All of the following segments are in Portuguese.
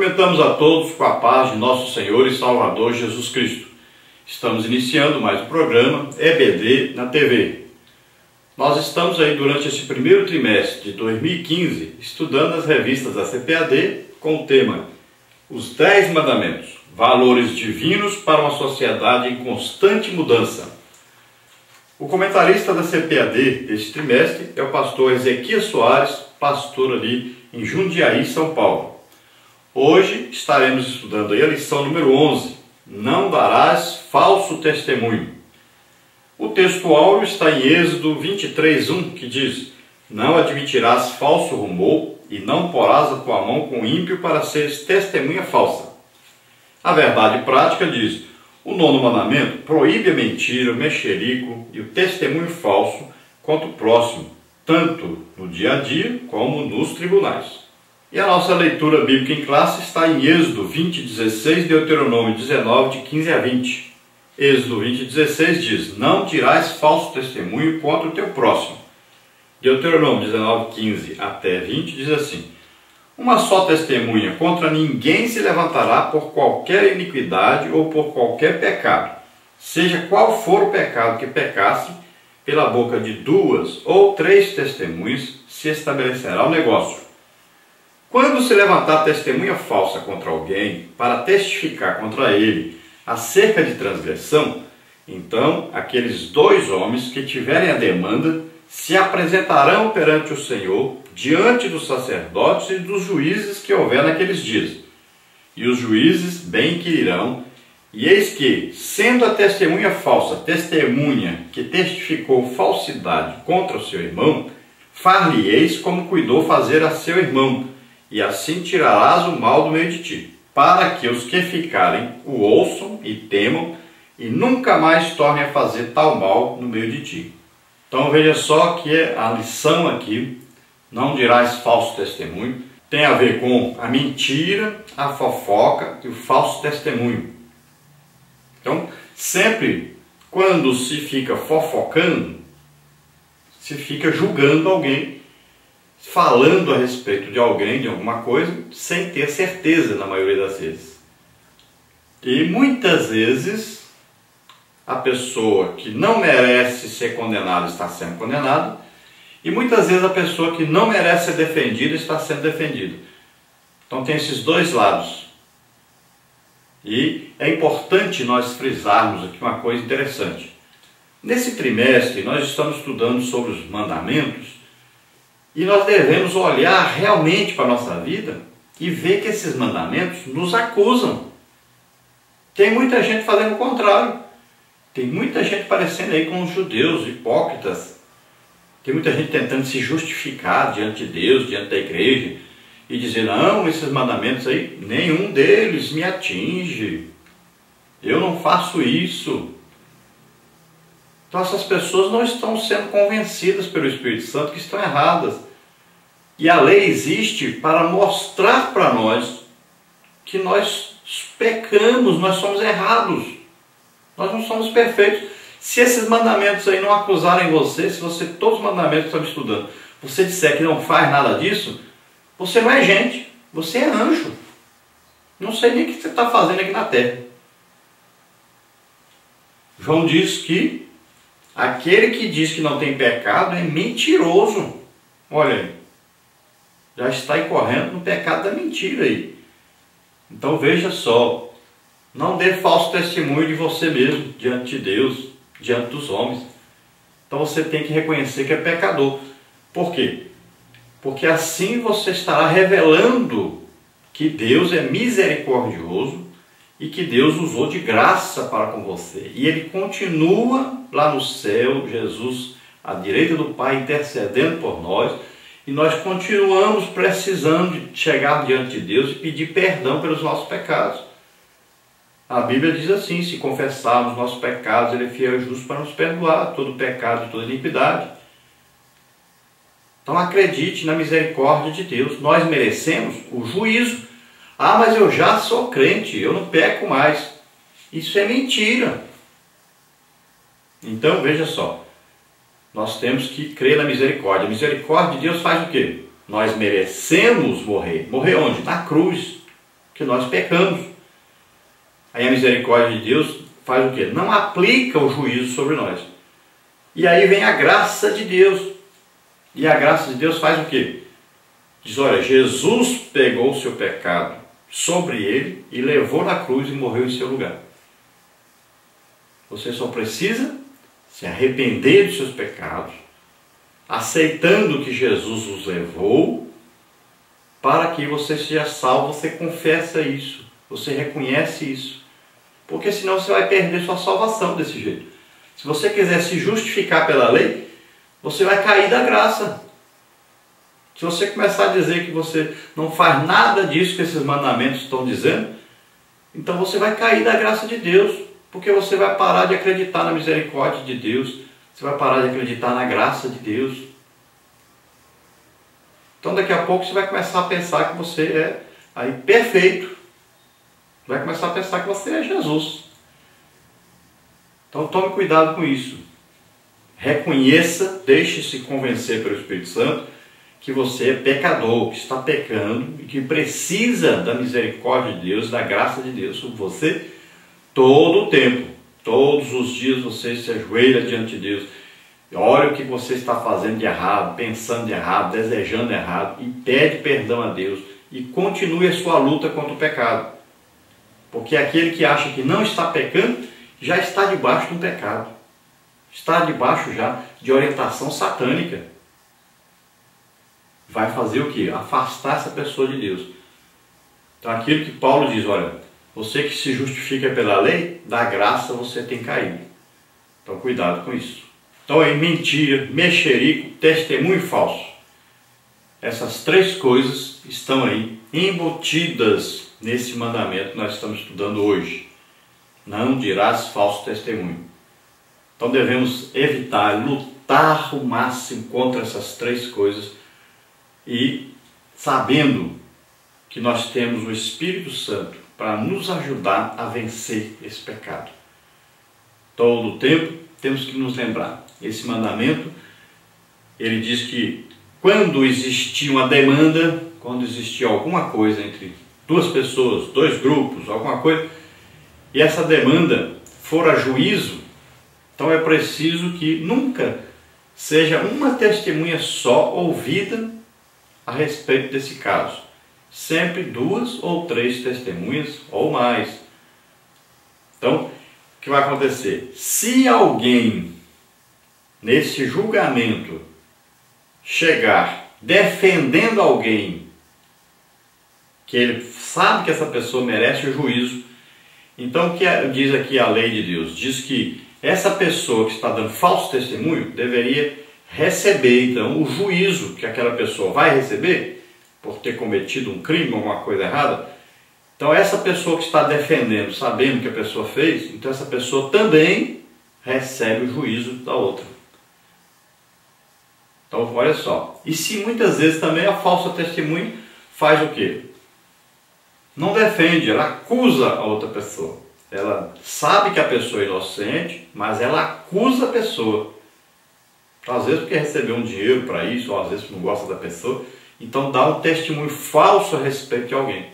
Cumprimentamos a todos com a paz de nosso Senhor e Salvador Jesus Cristo. Estamos iniciando mais um programa EBD na TV. Nós estamos aí durante esse primeiro trimestre de 2015 estudando as revistas da CPAD com o tema Os 10 Mandamentos, Valores Divinos para uma Sociedade em Constante Mudança. O comentarista da CPAD deste trimestre é o pastor Ezequias Soares, pastor ali em Jundiaí, São Paulo. Hoje estaremos estudando aí a lição número 11, Não darás falso testemunho. O texto áureo está em Êxodo 23:1, que diz: Não admitirás falso rumor e não porás a tua mão com ímpio para seres testemunha falsa. A verdade prática diz: o 9º mandamento proíbe a mentira, o mexerico e o testemunho falso contra o próximo, tanto no dia a dia como nos tribunais. E a nossa leitura bíblica em classe está em Êxodo 20:16, Deuteronômio 19, de 15 a 20. Êxodo 20:16 diz: Não dirás falso testemunho contra o teu próximo. Deuteronômio 19:15 até 20 diz assim: Uma só testemunha contra ninguém se levantará por qualquer iniquidade ou por qualquer pecado. Seja qual for o pecado que pecasse, pela boca de 2 ou 3 testemunhas se estabelecerá o negócio. Quando se levantar testemunha falsa contra alguém para testificar contra ele acerca de transgressão, então aqueles 2 homens que tiverem a demanda se apresentarão perante o Senhor, diante dos sacerdotes e dos juízes que houver naqueles dias. E os juízes bem inquirirão, e eis que, sendo a testemunha falsa testemunha que testificou falsidade contra o seu irmão, far-lhe-eis como cuidou fazer a seu irmão, e assim tirarás o mal do meio de ti, para que os que ficarem o ouçam e temam, e nunca mais tornem a fazer tal mal no meio de ti. Então veja só que a lição aqui, não dirás falso testemunho, tem a ver com a mentira, a fofoca e o falso testemunho. Então, sempre quando se fica fofocando, se fica julgando alguém, falando a respeito de alguém, de alguma coisa, sem ter certeza na maioria das vezes. E muitas vezes a pessoa que não merece ser condenada está sendo condenada, e muitas vezes a pessoa que não merece ser defendida está sendo defendida. Então tem esses 2 lados. E é importante nós frisarmos aqui uma coisa interessante. Nesse trimestre nós estamos estudando sobre os mandamentos, e nós devemos olhar realmente para a nossa vida e ver que esses mandamentos nos acusam. Tem muita gente fazendo o contrário. Tem muita gente parecendo aí com os judeus hipócritas. Tem muita gente tentando se justificar diante de Deus, diante da igreja, e dizer: não, esses mandamentos aí, nenhum deles me atinge. Eu não faço isso. Então essas pessoas não estão sendo convencidas pelo Espírito Santo que estão erradas. E a lei existe para mostrar para nós que nós pecamos, nós somos errados. Nós não somos perfeitos. Se esses mandamentos aí não acusarem você, se você, todos os mandamentos que estamos estudando, você disser que não faz nada disso, você não é gente, você é anjo. Não sei nem o que você está fazendo aqui na terra. João diz que aquele que diz que não tem pecado é mentiroso. Olha aí, já está incorrendo no pecado da mentira aí. Então veja só, não dê falso testemunho de você mesmo, diante de Deus, diante dos homens. Então você tem que reconhecer que é pecador. Por quê? Porque assim você estará revelando que Deus é misericordioso e que Deus usou de graça para com você. E Ele continua lá no céu, Jesus, à direita do Pai, intercedendo por nós. E nós continuamos precisando de chegar diante de Deus e pedir perdão pelos nossos pecados. A Bíblia diz assim: se confessarmos nossos pecados, Ele é fiel e justo para nos perdoar todo pecado e toda iniquidade. Então acredite na misericórdia de Deus. Nós merecemos o juízo. Ah, mas eu já sou crente, eu não peco mais. Isso é mentira. Então veja só, nós temos que crer na misericórdia. A misericórdia de Deus faz o quê? Nós merecemos morrer. Morrer onde? Na cruz. que nós pecamos. Aí a misericórdia de Deus faz o quê? Não aplica o juízo sobre nós. E aí vem a graça de Deus. E a graça de Deus faz o quê? Diz, olha, Jesus pegou o seu pecado sobre ele e levou na cruz e morreu em seu lugar. Você só precisa se arrepender dos seus pecados, aceitando que Jesus os levou, para que você seja salvo. Você confessa isso, você reconhece isso, porque senão você vai perder sua salvação desse jeito. Se você quiser se justificar pela lei, você vai cair da graça. Se você começar a dizer que você não faz nada disso que esses mandamentos estão dizendo, então você vai cair da graça de Deus, porque você vai parar de acreditar na misericórdia de Deus, você vai parar de acreditar na graça de Deus. Então daqui a pouco você vai começar a pensar que você é aí perfeito, vai começar a pensar que você é Jesus. Então tome cuidado com isso. Reconheça, deixe-se convencer pelo Espírito Santo que você é pecador, que está pecando e que precisa da misericórdia de Deus, da graça de Deus sobre você todo o tempo. Todos os dias você se ajoelha diante de Deus, olha o que você está fazendo de errado, pensando de errado, desejando errado, e pede perdão a Deus e continue a sua luta contra o pecado. Porque aquele que acha que não está pecando já está debaixo de um pecado, está debaixo já de orientação satânica. Vai fazer o quê? Afastar essa pessoa de Deus. Então aquilo que Paulo diz, olha, você que se justifica pela lei, da graça você tem caído. Então cuidado com isso. Então aí mentira, mexerico, testemunho falso. Essas três coisas estão aí embutidas nesse mandamento que nós estamos estudando hoje. Não dirás falso testemunho. Então devemos evitar, lutar o máximo contra essas três coisas, e sabendo que nós temos o Espírito Santo para nos ajudar a vencer esse pecado. Todo o tempo temos que nos lembrar. Esse mandamento, ele diz que quando existia uma demanda, quando existia alguma coisa entre duas pessoas, dois grupos, alguma coisa, e essa demanda for a juízo, então é preciso que nunca seja uma testemunha só ouvida a respeito desse caso. Sempre duas ou três testemunhas ou mais. Então, o que vai acontecer? Se alguém nesse julgamento chegar defendendo alguém que ele sabe que essa pessoa merece o juízo, então o que diz aqui a lei de Deus? Diz que essa pessoa que está dando falso testemunho deveria receber então o juízo que aquela pessoa vai receber por ter cometido um crime, alguma coisa errada. Então essa pessoa que está defendendo, sabendo o que a pessoa fez, então essa pessoa também recebe o juízo da outra. Então olha só, e se muitas vezes também a falsa testemunha faz o quê? Não defende, ela acusa a outra pessoa. Ela sabe que a pessoa é inocente, mas ela acusa a pessoa. Às vezes porque recebeu um dinheiro para isso, ou às vezes não gosta da pessoa, então dá um testemunho falso a respeito de alguém.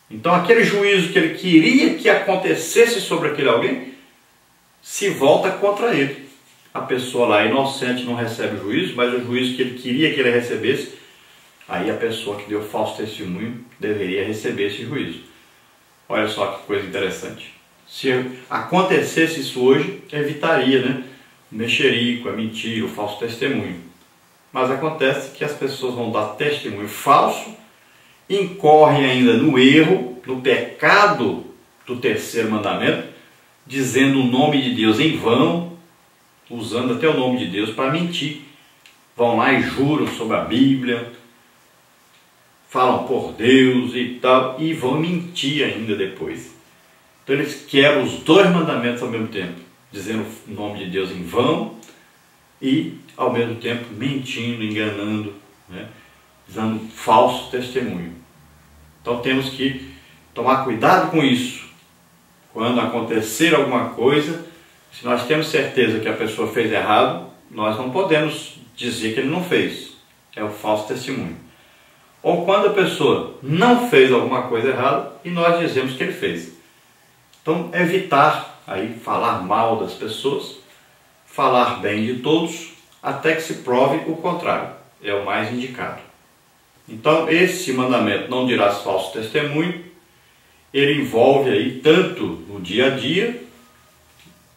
Então aquele juízo que ele queria que acontecesse sobre aquele alguém, se volta contra ele. A pessoa lá inocente não recebe o juízo, mas o juízo que ele queria que ele recebesse, aí a pessoa que deu falso testemunho deveria receber esse juízo. Olha só que coisa interessante. Se acontecesse isso hoje, evitaria, né? O mexerico, a mentira, o falso testemunho. Mas acontece que as pessoas vão dar testemunho falso, incorrem ainda no erro, no pecado do terceiro mandamento, dizendo o nome de Deus em vão, usando até o nome de Deus para mentir. Vão lá e juram sobre a Bíblia, falam por Deus e tal, e vão mentir ainda depois. Então eles quebram os dois mandamentos ao mesmo tempo, dizendo o nome de Deus em vão e ao mesmo tempo mentindo, enganando, né? Dando falso testemunho. Então temos que tomar cuidado com isso. Quando acontecer alguma coisa, se nós temos certeza que a pessoa fez errado, nós não podemos dizer que ele não fez. É o falso testemunho. ou quando a pessoa não fez alguma coisa errada e nós dizemos que ele fez. Então, evitar aí falar mal das pessoas, falar bem de todos, até que se prove o contrário, é o mais indicado. Então, esse mandamento, não dirás falso testemunho, ele envolve aí tanto no dia a dia,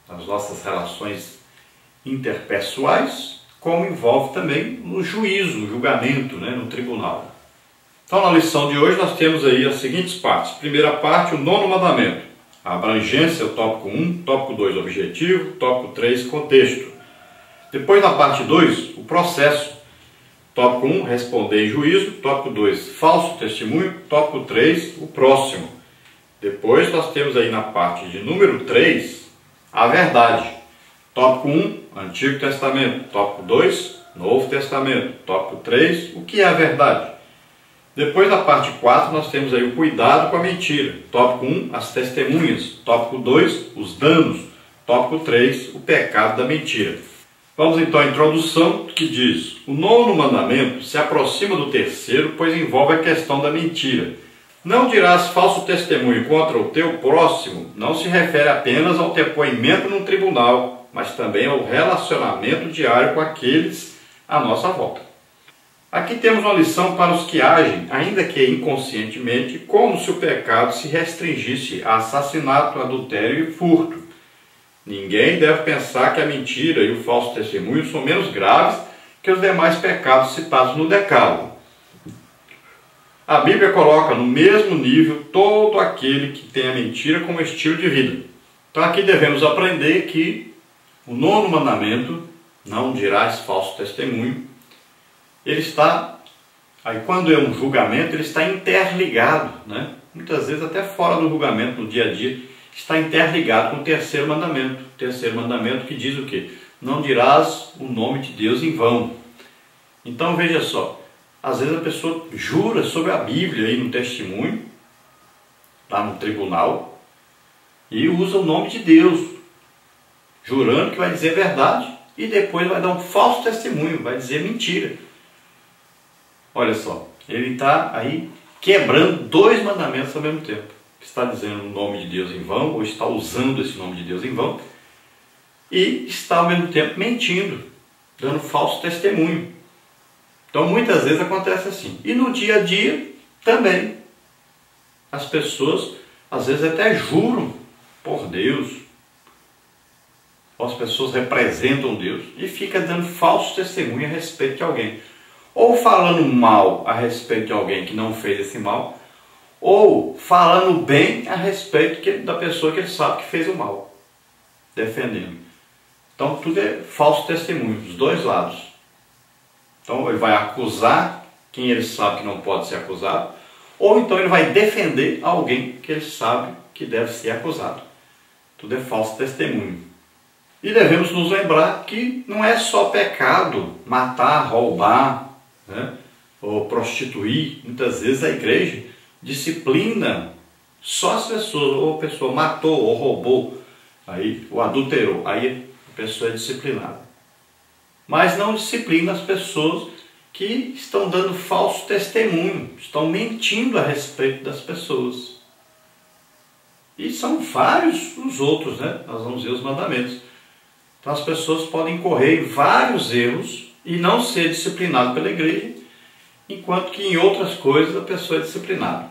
nas nossas relações interpessoais, como envolve também no juízo, no julgamento, no tribunal. Então, na lição de hoje, nós temos aí as seguintes partes. Primeira parte, o 9º mandamento. A abrangência, o tópico 1, tópico 2, objetivo, tópico 3, contexto. Depois, na parte 2, o processo. Tópico 1, responder em juízo. Tópico 2, falso testemunho. Tópico 3, o próximo. Depois, nós temos aí na parte de número 3, a verdade. Tópico 1, Antigo Testamento. Tópico 2, Novo Testamento. Tópico 3, o que é a verdade? Depois, na parte 4, nós temos aí o cuidado com a mentira. Tópico 1, as testemunhas. Tópico 2, os danos. Tópico 3, o pecado da mentira. Vamos então à introdução, que diz: o 9º mandamento se aproxima do 3º, pois envolve a questão da mentira. Não dirás falso testemunho contra o teu próximo, não se refere apenas ao depoimento num tribunal, mas também ao relacionamento diário com aqueles à nossa volta. Aqui temos uma lição para os que agem, ainda que inconscientemente, como se o pecado se restringisse a assassinato, adultério e furto. Ninguém deve pensar que a mentira e o falso testemunho são menos graves que os demais pecados citados no Decálogo. A Bíblia coloca no mesmo nível todo aquele que tem a mentira como estilo de vida. Então aqui devemos aprender que o 9º mandamento, não dirás falso testemunho, ele está, aí quando é um julgamento, ele está interligado, muitas vezes até fora do julgamento, no dia a dia, está interligado com o 3º mandamento. O 3º mandamento que diz o quê? Não dirás o nome de Deus em vão. Então veja só, às vezes a pessoa jura sobre a Bíblia aí no testemunho, lá no tribunal, e usa o nome de Deus, jurando que vai dizer verdade, e depois vai dar um falso testemunho, vai dizer mentira. Olha só, ele está aí quebrando 2 mandamentos ao mesmo tempo. Está dizendo o nome de Deus em vão, ou está usando esse nome de Deus em vão, e está ao mesmo tempo mentindo, dando falso testemunho. Então muitas vezes acontece assim. E no dia a dia também. As pessoas às vezes até juram por Deus, ou as pessoas representam Deus, e fica dando falso testemunho a respeito de alguém. Ou falando mal a respeito de alguém que não fez esse mal, ou falando bem a respeito da pessoa que ele sabe que fez o mal, defendendo. Então tudo é falso testemunho, dos 2 lados. Então ele vai acusar quem ele sabe que não pode ser acusado, ou então ele vai defender alguém que ele sabe que deve ser acusado. Tudo é falso testemunho. E devemos nos lembrar que não é só pecado matar, roubar, ou prostituir. Muitas vezes a igreja disciplina só as pessoas, ou a pessoa matou ou roubou, aí, ou adulterou, aí a pessoa é disciplinada. Mas não disciplina as pessoas que estão dando falso testemunho, estão mentindo a respeito das pessoas. E são vários os outros, nós vamos ver os mandamentos. Então as pessoas podem correr vários erros e não ser disciplinado pela igreja, enquanto que em outras coisas a pessoa é disciplinada.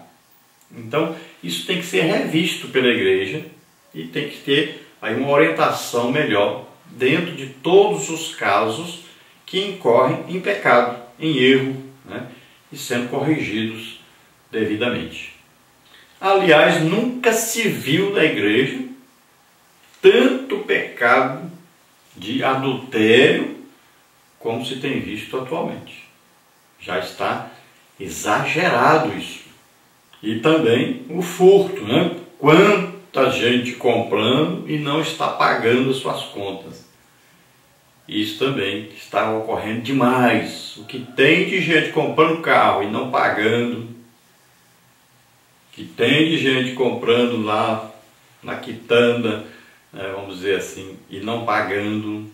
Então, isso tem que ser revisto pela igreja e tem que ter aí uma orientação melhor dentro de todos os casos que incorrem em pecado, em erro, e sendo corrigidos devidamente. Aliás, nunca se viu na igreja tanto pecado de adultério como se tem visto atualmente. Já está exagerado isso. E também o furto, Quanta gente comprando e não está pagando as suas contas. Isso também está ocorrendo demais. O que tem de gente comprando carro e não pagando, o que tem de gente comprando lá na quitanda, vamos dizer assim, e não pagando,